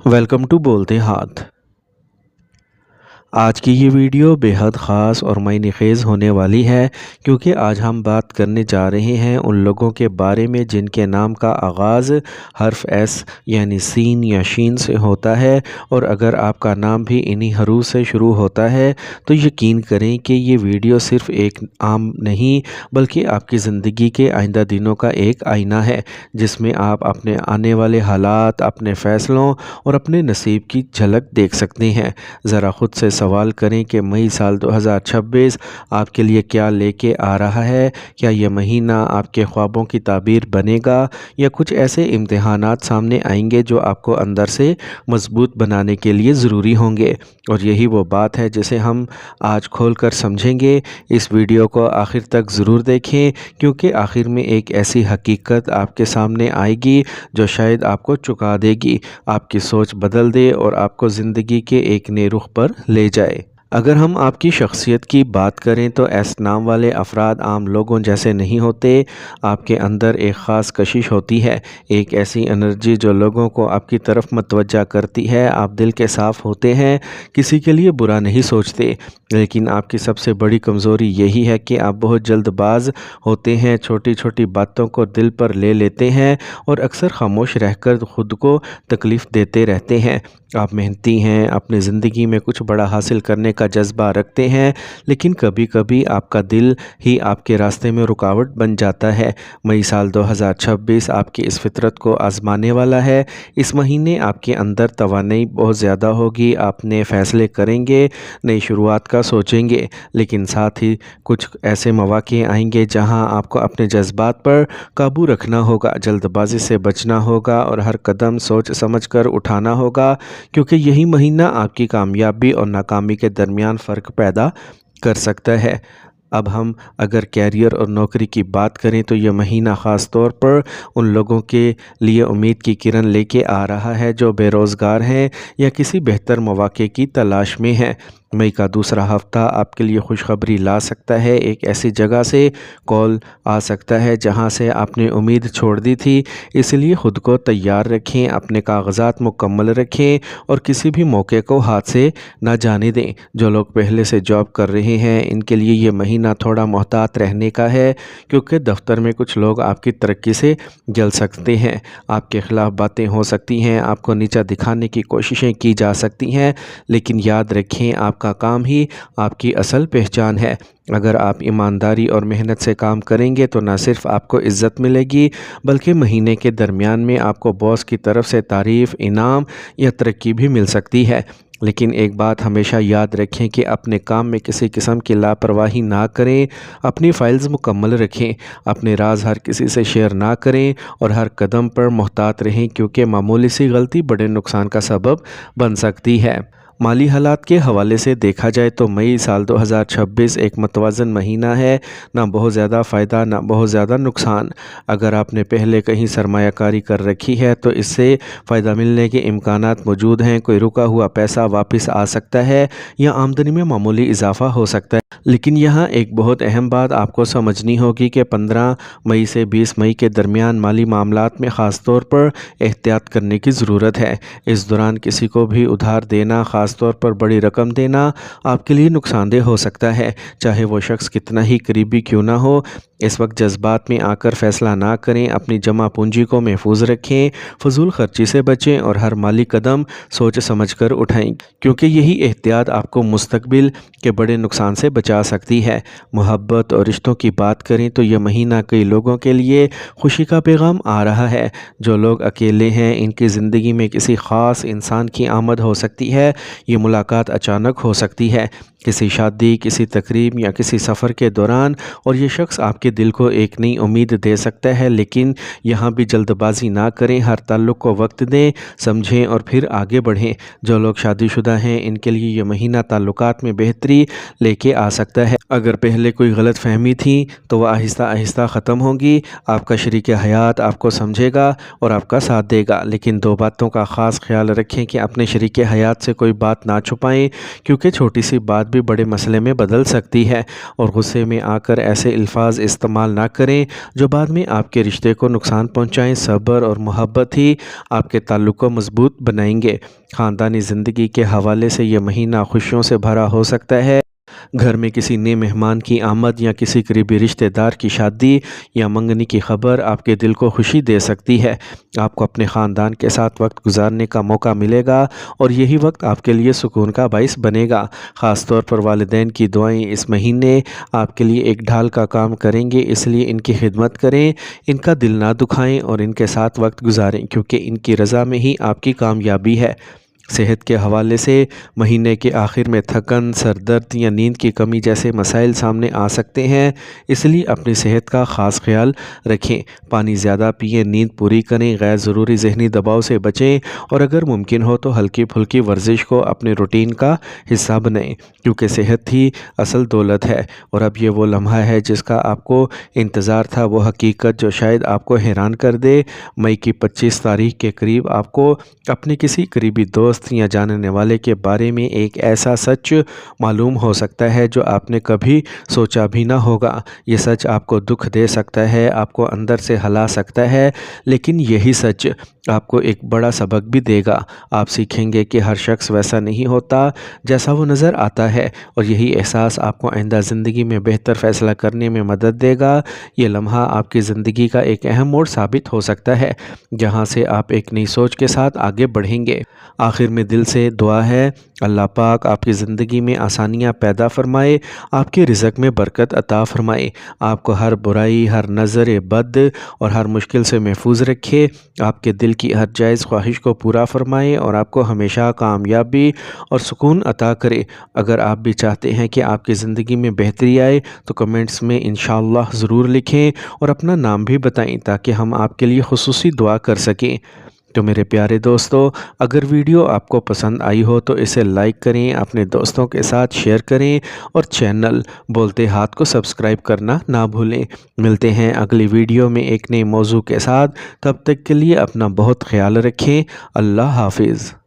Welcome to बोलते हाथ। आज की ये वीडियो बेहद ख़ास और मायने ख़ेज़ होने वाली है, क्योंकि आज हम बात करने जा रहे हैं उन लोगों के बारे में जिनके नाम का आगाज़ हर्फ एस यानी सीन या शीन से होता है। और अगर आपका नाम भी इन्हीं हरूफ से शुरू होता है तो यकीन करें कि ये वीडियो सिर्फ़ एक आम नहीं बल्कि आपकी ज़िंदगी के आइंदा दिनों का एक आईना है, जिसमें आप अपने आने वाले हालात, अपने फ़ैसलों और अपने नसीब की झलक देख सकते हैं। ज़रा ख़ुद से सवाल करें कि मई साल 2026 आपके लिए क्या लेके आ रहा है। क्या यह महीना आपके ख्वाबों की ताबीर बनेगा या कुछ ऐसे इम्तिहानात सामने आएंगे जो आपको अंदर से मजबूत बनाने के लिए ज़रूरी होंगे। और यही वो बात है जिसे हम आज खोल कर समझेंगे। इस वीडियो को आखिर तक ज़रूर देखें, क्योंकि आखिर में एक ऐसी हकीकत आपके सामने आएगी जो शायद आपको चुका देगी, आपकी सोच बदल दे और आपको ज़िंदगी के एक नए रुख पर ले जाए। अगर हम आपकी शख्सियत की बात करें तो एस नाम वाले अफराद आम लोगों जैसे नहीं होते। आपके अंदर एक ख़ास कशिश होती है, एक ऐसी एनर्जी जो लोगों को आपकी तरफ मतवज्जा करती है। आप दिल के साफ़ होते हैं, किसी के लिए बुरा नहीं सोचते, लेकिन आपकी सबसे बड़ी कमज़ोरी यही है कि आप बहुत जल्दबाज होते हैं, छोटी छोटी बातों को दिल पर ले लेते हैं और अक्सर खामोश रहकर ख़ुद को तकलीफ़ देते रहते हैं। आप मेहनती हैं, अपनी ज़िंदगी में कुछ बड़ा हासिल करने का जज्बा रखते हैं, लेकिन कभी कभी आपका दिल ही आपके रास्ते में रुकावट बन जाता है। मई साल 2026 आपकी इस फितरत को आजमाने वाला है। इस महीने आपके अंदर तवानाई बहुत ज़्यादा होगी, आप नए फ़ैसले करेंगे, नई शुरुआत का सोचेंगे, लेकिन साथ ही कुछ ऐसे मौक़े आएंगे जहां आपको अपने जज्बात पर काबू रखना होगा, जल्दबाजी से बचना होगा और हर कदम सोच समझ कर उठाना होगा, क्योंकि यही महीना आपकी कामयाबी और नाकामी के दरमियान फ़र्क पैदा कर सकता है। अब हम अगर कैरियर और नौकरी की बात करें तो यह महीना ख़ास तौर पर उन लोगों के लिए उम्मीद की किरण लेके आ रहा है जो बेरोज़गार हैं या किसी बेहतर मौक़े की तलाश में हैं। मई का दूसरा हफ्ता आपके लिए खुशखबरी ला सकता है। एक ऐसी जगह से कॉल आ सकता है जहां से आपने उम्मीद छोड़ दी थी, इसलिए ख़ुद को तैयार रखें, अपने कागजात मुकम्मल रखें और किसी भी मौके को हाथ से ना जाने दें। जो लोग पहले से जॉब कर रहे हैं इनके लिए ये महीना थोड़ा मोहतात रहने का है, क्योंकि दफ्तर में कुछ लोग आपकी तरक्की से जल सकते हैं, आपके ख़िलाफ़ बातें हो सकती हैं, आपको नीचा दिखाने की कोशिशें की जा सकती हैं, लेकिन याद रखें आपका काम ही आपकी असल पहचान है। अगर आप ईमानदारी और मेहनत से काम करेंगे तो न सिर्फ आपको इज़्ज़त मिलेगी, बल्कि महीने के दरमियान में आपको बॉस की तरफ से तारीफ़, इनाम या तरक्की भी मिल सकती है। लेकिन एक बात हमेशा याद रखें कि अपने काम में किसी किस्म की लापरवाही ना करें, अपनी फ़ाइल्स मुकम्मल रखें, अपने राज हर किसी से शेयर ना करें और हर कदम पर मोहतात रहें, क्योंकि मामूली सी गलती बड़े नुकसान का सबब बन सकती है। माली हालात के हवाले से देखा जाए तो मई साल 2026 एक मतवाज़न महीना है, ना बहुत ज़्यादा फ़ायदा ना बहुत ज़्यादा नुकसान। अगर आपने पहले कहीं सरमायाकारी कर रखी है तो इससे फ़ायदा मिलने के इम्कानात मौजूद हैं। कोई रुका हुआ पैसा वापस आ सकता है या आमदनी में मामूली इजाफ़ा हो सकता है। लेकिन यहाँ एक बहुत अहम बात आपको समझनी होगी कि 15 मई से 20 मई के दरमियान माली मामलात में ख़ास तौर पर एहतियात करने की ज़रूरत है। इस दौरान किसी को भी उधार देना, ख़ास तौर पर बड़ी रकम देना, आपके लिए नुकसानदेह हो सकता है, चाहे वो शख्स कितना ही करीबी क्यों ना हो। इस वक्त जज्बात में आकर फ़ैसला ना करें, अपनी जमा पूंजी को महफूज रखें, फजूल खर्ची से बचें और हर माली कदम सोच समझ कर उठाएं, क्योंकि यही एहतियात आपको मुस्तकबिल के बड़े नुकसान से बचा सकती है। मोहब्बत और रिश्तों की बात करें तो यह महीना कई लोगों के लिए खुशी का पैगाम आ रहा है। जो लोग अकेले हैं इनकी ज़िंदगी में किसी ख़ास इंसान की आमद हो सकती है। ये मुलाकात अचानक हो सकती है, किसी शादी, किसी तकरीब या किसी सफ़र के दौरान, और ये शख्स आपके दिल को एक नई उम्मीद दे सकता है। लेकिन यहाँ भी जल्दबाजी ना करें, हर ताल्लुक़ को वक्त दें, समझें और फिर आगे बढ़ें। जो लोग शादीशुदा हैं इनके लिए ये महीना ताल्लुकात में बेहतरी लेके आ सकता है। अगर पहले कोई गलत फहमी थी तो वह आहिस्ता आहिस्ता ख़त्म होगी। आपका शरीक हयात आपको समझेगा और आपका साथ देगा, लेकिन दो बातों का ख़ास ख्याल रखें कि अपने शरीक हयात से कोई बात ना छुपाएं, क्योंकि छोटी सी बात भी बड़े मसले में बदल सकती है और गुस्से में आकर ऐसे अल्फाज استعمال نہ کریں جو بعد میں آپ کے رشتے کو نقصان پہنچائیں۔ صبر اور محبت ہی آپ کے تعلق کو مضبوط بنائیں گے۔ خاندانی زندگی کے حوالے سے یہ مہینہ خوشیوں سے بھرا ہو سکتا ہے۔ گھر میں کسی نئے مہمان کی آمد یا کسی قریبی رشتہ دار کی شادی یا منگنی کی خبر آپ کے دل کو خوشی دے سکتی ہے۔ آپ کو اپنے خاندان کے ساتھ وقت گزارنے کا موقع ملے گا اور یہی وقت آپ کے لیے سکون کا باعث بنے گا۔ خاص طور پر والدین کی دعائیں اس مہینے آپ کے لیے ایک ڈھال کا کام کریں گے، اس لیے ان کی خدمت کریں، ان کا دل نہ دکھائیں اور ان کے ساتھ وقت گزاریں، کیونکہ ان کی رضا میں ہی آپ کی کامیابی ہے۔ صحت کے حوالے سے مہینے کے آخر میں تھکن، سر درد یا نیند کی کمی جیسے مسائل سامنے آ سکتے ہیں، اس لیے اپنی صحت کا خاص خیال رکھیں۔ پانی زیادہ پئیں، نیند پوری کریں، غیر ضروری ذہنی دباؤ سے بچیں اور اگر ممکن ہو تو ہلکی پھلکی ورزش کو اپنے روٹین کا حصہ بنائیں، کیونکہ صحت ہی اصل دولت ہے۔ اور اب یہ وہ لمحہ ہے جس کا آپ کو انتظار تھا، وہ حقیقت جو شاید آپ کو حیران کر دے۔ مئی کی 25 تاریخ کے قریب آپ کو اپنے کسی قریبی دوست یا جاننے والے کے بارے میں ایک ایسا سچ معلوم ہو سکتا ہے جو آپ نے کبھی سوچا بھی نہ ہوگا۔ یہ سچ آپ کو دکھ دے سکتا ہے، آپ کو اندر سے ہلا سکتا ہے، لیکن یہی سچ آپ کو ایک بڑا سبق بھی دے گا۔ آپ سیکھیں گے کہ ہر شخص ویسا نہیں ہوتا جیسا وہ نظر آتا ہے، اور یہی احساس آپ کو آئندہ زندگی میں بہتر فیصلہ کرنے میں مدد دے گا۔ یہ لمحہ آپ کی زندگی کا ایک اہم موڑ ثابت ہو سکتا ہے، جہاں سے آپ ایک نئی سوچ کے ساتھ آگے بڑھیں گے۔ آخر میں دل سے دعا ہے، اللہ پاک آپ کی زندگی میں آسانیاں پیدا فرمائے، آپ کے رزق میں برکت عطا فرمائے، آپ کو ہر برائی، ہر نظر بد اور ہر مشکل سے محفوظ رکھے، آپ کے دل کی ہر جائز خواہش کو پورا فرمائے اور آپ کو ہمیشہ کامیابی اور سکون عطا کرے۔ اگر آپ بھی چاہتے ہیں کہ آپ کی زندگی میں بہتری آئے تو کمنٹس میں انشاءاللہ ضرور لکھیں اور اپنا نام بھی بتائیں تاکہ ہم آپ کے لیے خصوصی دعا کر سکیں۔ تو میرے پیارے دوستو، اگر ویڈیو آپ کو پسند آئی ہو تو اسے لائک کریں، اپنے دوستوں کے ساتھ شیئر کریں اور چینل بولتے ہاتھ کو سبسکرائب کرنا نہ بھولیں۔ ملتے ہیں اگلی ویڈیو میں ایک نئے موضوع کے ساتھ، تب تک کے لیے اپنا بہت خیال رکھیں۔ اللہ حافظ۔